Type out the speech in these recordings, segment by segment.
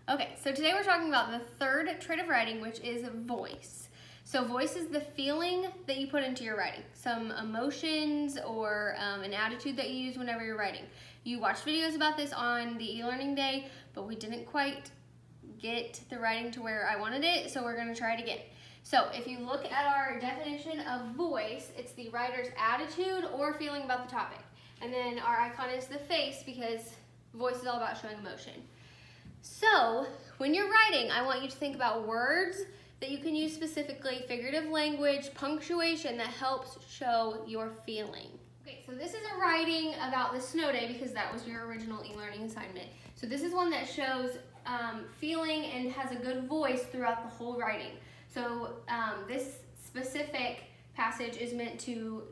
Okay, so today we're talking about the third trait of writing, which is voice. So voice is the feeling that you put into your writing, some emotions or an attitude that you use whenever you're writing. You watched videos about this on the e-learning day, but we didn't quite get the writing to where I wanted it, so we're going to try it again. So if you look at our definition of voice, it's the writer's attitude or feeling about the topic. And then our icon is the face because voice is all about showing emotion. So when you're writing, I want you to think about words that you can use specifically, figurative language, punctuation that helps show your feeling. Okay, so this is a writing about the snow day because that was your original e-learning assignment. So this is one that shows feeling and has a good voice throughout the whole writing. So this specific passage is meant to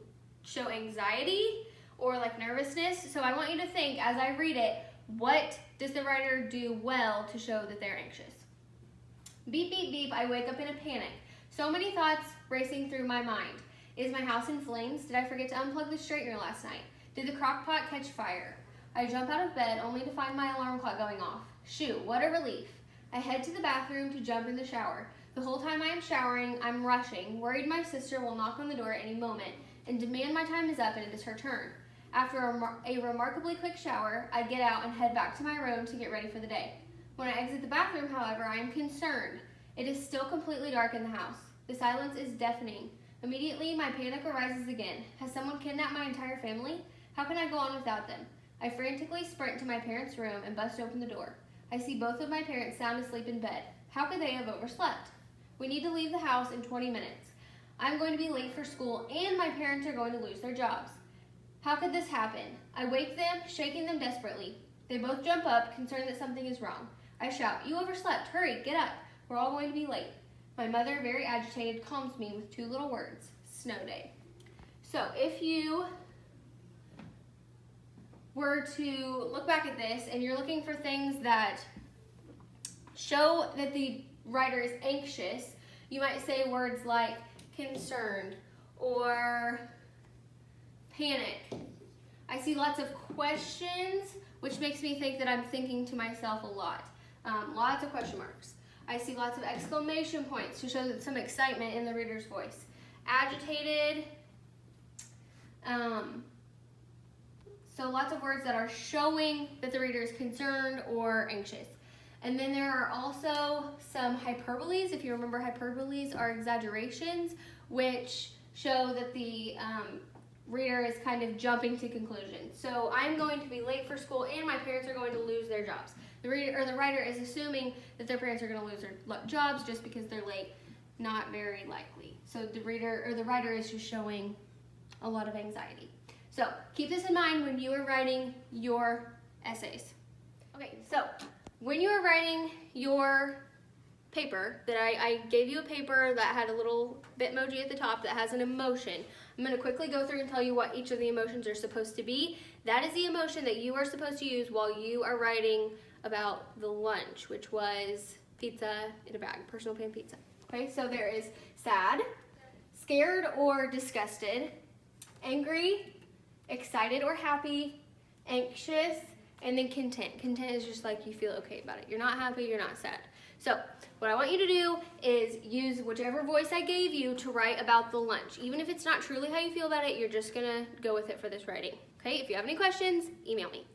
show anxiety or like nervousness. So I want you to think as I read it, what does the writer do well to show that they're anxious? Beep, beep, beep, I wake up in a panic. So many thoughts racing through my mind. Is my house in flames? Did I forget to unplug the straightener last night? Did the crock pot catch fire? I jump out of bed only to find my alarm clock going off. Shoo, what a relief. I head to the bathroom to jump in the shower. The whole time I am showering, I'm rushing, worried my sister will knock on the door at any moment and demand my time is up and it is her turn. After a remarkably quick shower, I get out and head back to my room to get ready for the day. When I exit the bathroom, however, I am concerned. It is still completely dark in the house. The silence is deafening. Immediately, my panic arises again. Has someone kidnapped my entire family? How can I go on without them? I frantically sprint to my parents' room and bust open the door. I see both of my parents sound asleep in bed. How could they have overslept? We need to leave the house in 20 minutes. I'm going to be late for school and my parents are going to lose their jobs. How could this happen? I wake them, shaking them desperately. They both jump up, concerned that something is wrong. I shout, you overslept, hurry, get up. We're all going to be late. My mother, very agitated, calms me with two little words, snow day. So if you were to look back at this and you're looking for things that show that the writer is anxious, you might say words like concerned or panic. I see lots of questions, which makes me think that I'm thinking to myself a lot. Lots of question marks. I see lots of exclamation points to show some excitement in the reader's voice. Agitated. So lots of words that are showing that the reader is concerned or anxious. And then there are also some hyperboles. If you remember, hyperboles are exaggerations, which show that the reader is kind of jumping to conclusions. So I'm going to be late for school and my parents are going to lose their jobs. The reader or the writer is assuming that their parents are going to lose their jobs just because they're late. Not very likely. So the reader or the writer is just showing a lot of anxiety. So keep this in mind when you are writing your essays. Okay, so when you are writing your paper, that I gave you a paper that had a little Bitmoji at the top that has an emotion. I'm going to quickly go through and tell you what each of the emotions are supposed to be. That is the emotion that you are supposed to use while you are writing about the lunch, which was pizza in a bag, personal pan pizza. Okay, so there is sad, scared or disgusted, angry, excited or happy, anxious, and then content. Content is just like you feel okay about it. You're not happy, you're not sad. So what I want you to do is use whichever voice I gave you to write about the lunch. Even if it's not truly how you feel about it, you're just gonna go with it for this writing. Okay, if you have any questions, email me.